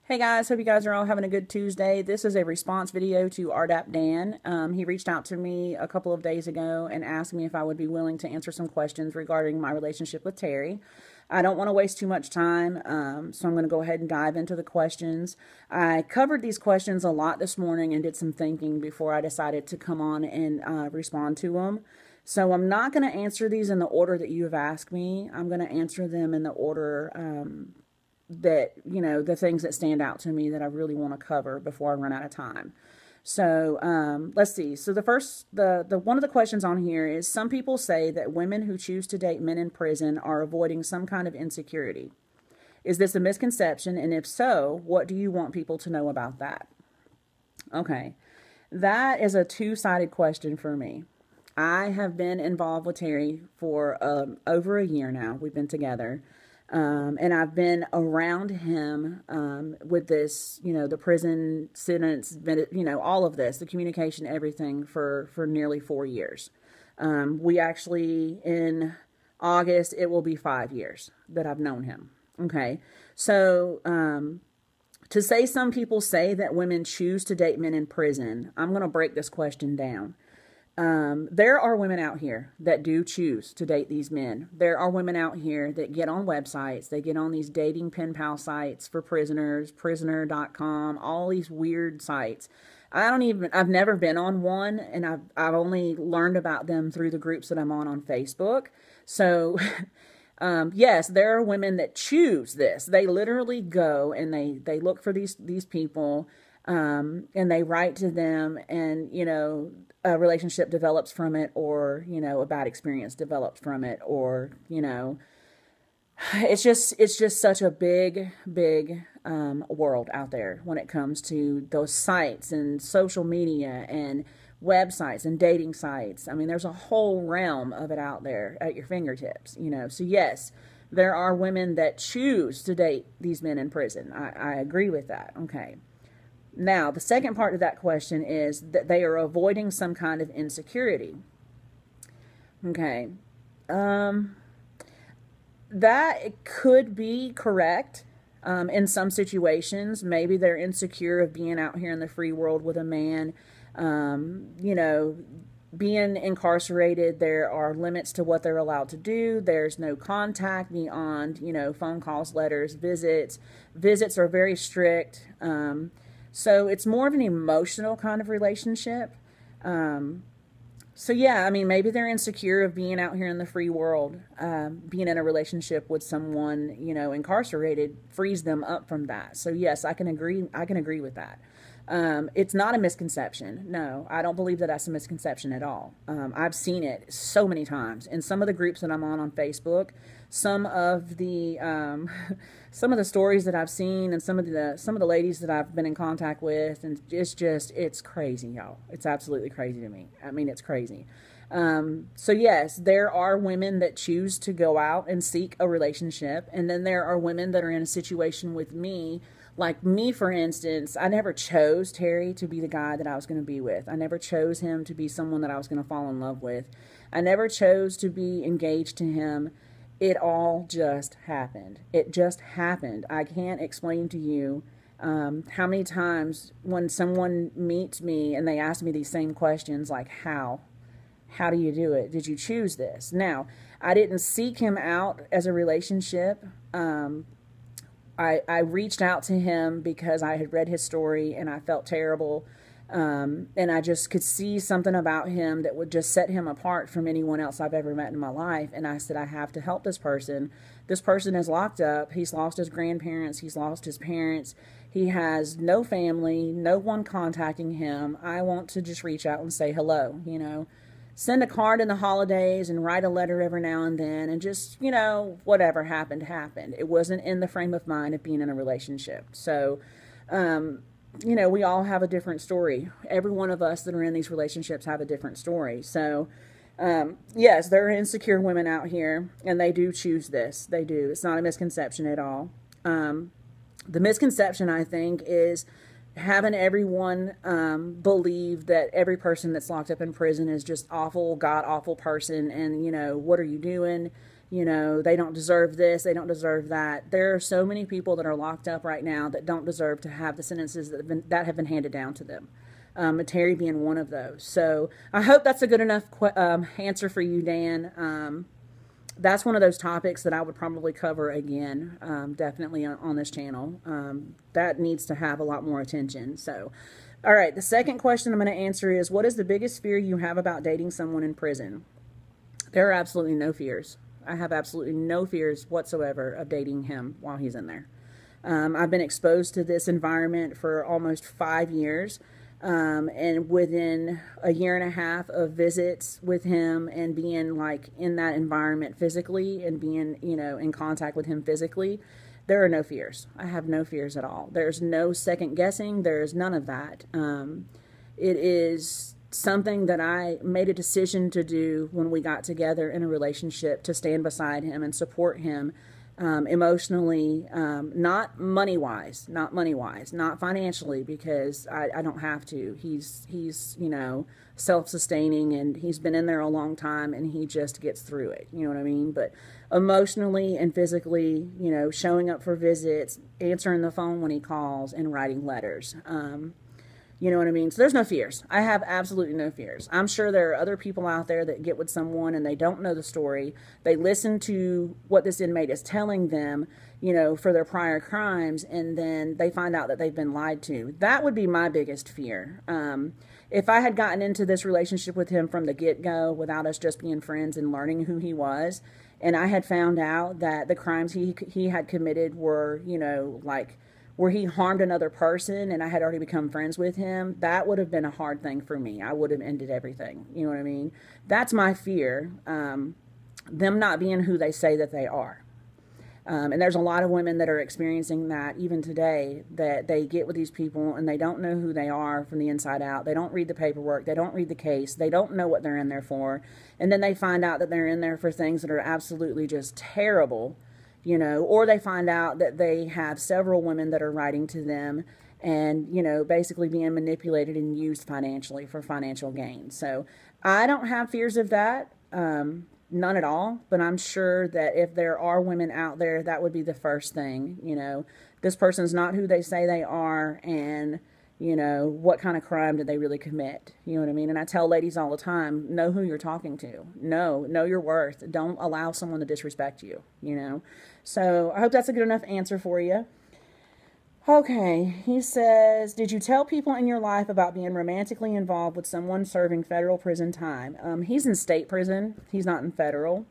Hey guys, hope you guys are all having a good Tuesday. This is a response video to Rdap Dan. He reached out to me a couple of days ago and asked me if I would be willing to answer some questions regarding my relationship with Terry. I don't want to waste too much time, so I'm going to go ahead and dive into the questions. I covered these questions a lot this morning and did some thinking before I decided to come on and respond to them. So I'm not going to answer these in the order that you have asked me. I'm going to answer them in the order that, the things that stand out to me that I really want to cover before I run out of time. So let's see. So the one of the questions on here is, some people say that women who choose to date men in prison are avoiding some kind of insecurity. Is this a misconception? And if so, what do you want people to know about that? Okay, that is a two-sided question for me. I have been involved with Terry for over a year now. We've been together. And I've been around him with this, the prison sentence, all of this, the communication, everything for nearly 4 years. We actually, in August, it will be 5 years that I've known him. Okay. So to say some people say that women choose to date men in prison, I'm going to break this question down. There are women out here that do choose to date these men. There are women out here that get on websites. They get on these dating pen pal sites for prisoners, prisoner.com, all these weird sites. I've never been on one, and I've only learned about them through the groups that I'm on Facebook. So, yes, there are women that choose this. They literally go and they look for these people, and they write to them, and, a relationship develops from it, or, a bad experience develops from it, or, it's just such a big world out there when it comes to those sites and social media and websites and dating sites. I mean, there's a whole realm of it out there at your fingertips, So yes, there are women that choose to date these men in prison. I agree with that. Okay. Now, the second part of that question is that they are avoiding some kind of insecurity. Okay. That could be correct in some situations. Maybe they're insecure of being out here in the free world with a man. Being incarcerated, there are limits to what they're allowed to do. There's no contact beyond, phone calls, letters, visits. Visits are very strict. So it's more of an emotional kind of relationship. So yeah, I mean, maybe they're insecure of being out here in the free world. Being in a relationship with someone, incarcerated frees them up from that. So yes, I can agree with that. It's not a misconception. No, I don't believe that that's a misconception at all. I've seen it so many times in some of the groups that I'm on Facebook. Some of the stories that I've seen, and some of the ladies that I've been in contact with, and it's crazy, y'all. It's absolutely crazy to me. I mean, it's crazy. So yes, there are women that choose to go out and seek a relationship, and then there are women that are in a situation with me. Like me, for instance, I never chose Terry to be the guy that I was going to be with. I never chose him to be someone that I was going to fall in love with. I never chose to be engaged to him. It all just happened. It just happened. I can't explain to you how many times when someone meets me and they ask me these same questions, like, how do you do it? Did you choose this? Now, I didn't seek him out as a relationship. I reached out to him because I had read his story and I felt terrible. And I just could see something about him that would just set him apart from anyone else I've ever met in my life. And I said, I have to help this person. This person is locked up. He's lost his grandparents. He's lost his parents. He has no family, no one contacting him. I want to just reach out and say hello, send a card in the holidays and write a letter every now and then, and just, whatever happened. It wasn't in the frame of mind of being in a relationship. So, we all have a different story. Every one of us that are in these relationships have a different story. So, yes, there are insecure women out here, and they do choose this. They do. It's not a misconception at all. The misconception, I think, is having everyone believe that every person that's locked up in prison is just awful, god-awful person, and, what are you doing? you know, they don't deserve this, they don't deserve that. There are so many people that are locked up right now that don't deserve to have the sentences that have been handed down to them. Terry being one of those. So I hope that's a good enough answer for you, Dan. That's one of those topics that I would probably cover again, definitely on this channel. That needs to have a lot more attention. So, all right, the second question I'm going to answer is, what is the biggest fear you have about dating someone in prison? There are absolutely no fears. I have absolutely no fears whatsoever of dating him while he's in there. I've been exposed to this environment for almost 5 years. And within a year and a half of visits with him and being like in that environment physically and being, you know, in contact with him physically, there are no fears. I have no fears at all. There's no second guessing. There's none of that. It is something that I made a decision to do when we got together in a relationship, to stand beside him and support him emotionally, not money-wise, not financially, because I don't have to. He's, you know, self-sustaining, and he's been in there a long time, and he just gets through it. You know what I mean? But emotionally and physically, you know, showing up for visits, answering the phone when he calls, and writing letters. You know what I mean? So there's no fears. I have absolutely no fears. I'm sure there are other people out there that get with someone and they don't know the story. They listen to what this inmate is telling them, you know, for their prior crimes, and then they find out that they've been lied to. That would be my biggest fear. If I had gotten into this relationship with him from the get-go without us just being friends and learning who he was, and I had found out that the crimes he had committed were, you know, like, where he harmed another person, and I had already become friends with him, that would have been a hard thing for me. I would have ended everything. You know what I mean? That's my fear, them not being who they say that they are. And there's a lot of women that are experiencing that even today, that they get with these people and they don't know who they are from the inside out. They don't read the paperwork. They don't read the case. They don't know what they're in there for. And then they find out that they're in there for things that are absolutely just terrible. You know, or they find out that they have several women that are writing to them and, you know, basically being manipulated and used financially for financial gain. So I don't have fears of that, none at all. But I'm sure that if there are women out there, that would be the first thing. You know, this person's not who they say they are, and, you know, what kind of crime did they really commit? You know what I mean? And I tell ladies all the time, know who you're talking to. Know your worth. Don't allow someone to disrespect you, you know? So I hope that's a good enough answer for you. Okay, he says, did you tell people in your life about being romantically involved with someone serving federal prison time? He's in state prison. He's not in federal.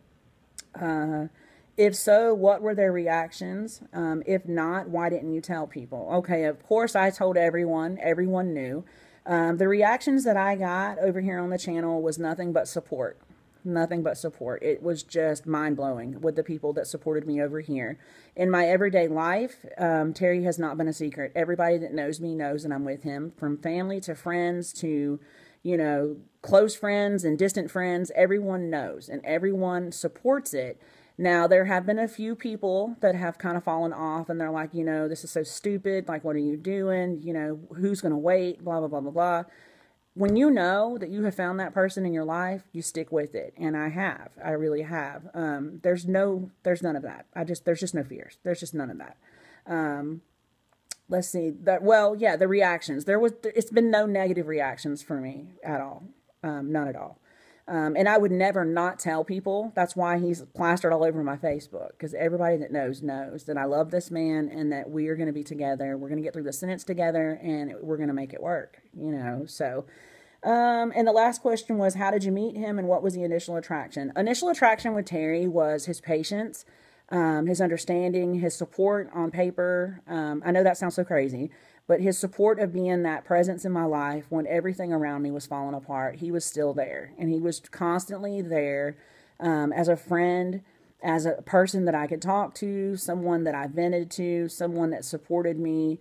If so, what were their reactions? If not, why didn't you tell people? Okay, of course I told everyone. Everyone knew. The reactions that I got over here on the channel was nothing but support. Nothing but support. It was just mind-blowing with the people that supported me over here. In my everyday life, Terry has not been a secret. Everybody that knows me knows that I'm with him, from family to friends to, you know, close friends and distant friends. Everyone knows, and everyone supports it. Now, there have been a few people that have kind of fallen off, and they're like, you know, this is so stupid. Like, what are you doing? You know, who's going to wait? Blah, blah, blah, blah, blah. When you know that you have found that person in your life, you stick with it. And I have. I really have. There's none of that. There's just no fears. There's just none of that. Let's see. The reactions. It's been no negative reactions for me at all. None at all. And I would never not tell people. That's why he's plastered all over my Facebook, because everybody that knows that I love this man and that we are going to be together. We're going to get through the sentence together, and we're going to make it work, you know. So, and the last question was, how did you meet him and what was the initial attraction? Initial attraction with Terry was his patience, his understanding, his support on paper. I know that sounds so crazy, but his support of being that presence in my life when everything around me was falling apart, he was still there. And he was constantly there as a friend, as a person that I could talk to, someone that I vented to, someone that supported me,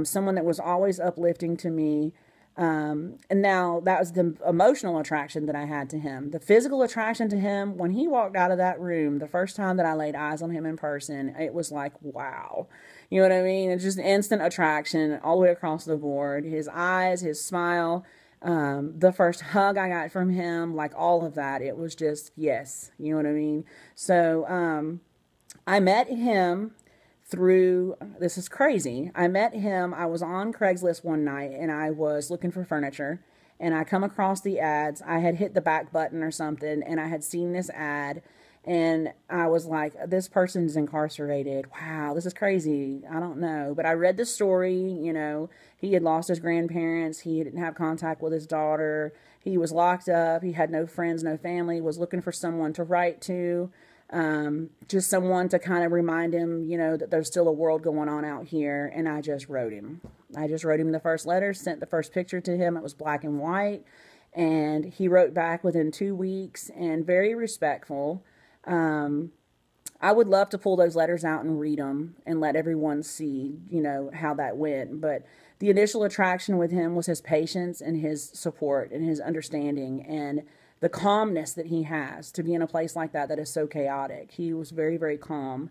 someone that was always uplifting to me. And now that was the emotional attraction that I had to him. The physical attraction to him, when he walked out of that room, the first time that I laid eyes on him in person, it was like, wow. You know what I mean? It's just instant attraction all the way across the board. His eyes, his smile, The first hug I got from him, like all of that, it was just, yes, you know what I mean? So, I met him through, this is crazy. I met him, I was on Craigslist one night and I was looking for furniture and I come across the ads. I had hit the back button or something and I had seen this ad and I was like, this person's incarcerated. Wow, this is crazy. I don't know. But I read the story, you know, he had lost his grandparents. He didn't have contact with his daughter. He was locked up. He had no friends, no family, was looking for someone to write to. Just someone to kind of remind him, you know, that there's still a world going on out here. And I just wrote him. I just wrote him the first letter, sent the first picture to him. It was black and white. And he wrote back within 2 weeks and very respectful. I would love to pull those letters out and read them and let everyone see, you know, how that went. But the initial attraction with him was his patience and his support and his understanding and the calmness that he has to be in a place like that is so chaotic. He was very, very calm.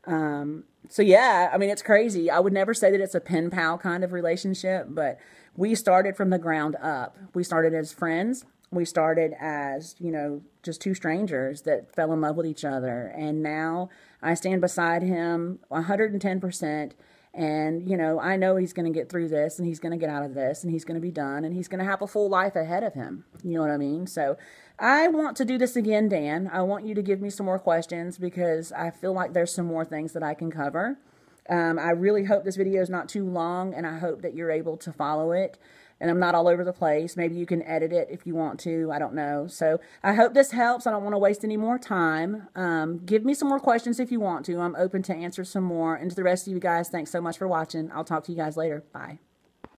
So yeah, I mean, it's crazy. I would never say that it's a pen pal kind of relationship, but we started from the ground up. We started as friends. We started as, you know, just two strangers that fell in love with each other. And now I stand beside him 110%. And, you know, I know he's going to get through this and he's going to get out of this and he's going to be done and he's going to have a full life ahead of him. You know what I mean? So I want to do this again, Dan. I want you to give me some more questions because I feel like there's some more things that I can cover. I really hope this video is not too long and I hope that you're able to follow it. And I'm not all over the place. Maybe you can edit it if you want to. I don't know. So I hope this helps. I don't want to waste any more time. Give me some more questions if you want to. I'm open to answer some more. And to the rest of you guys, thanks so much for watching. I'll talk to you guys later. Bye.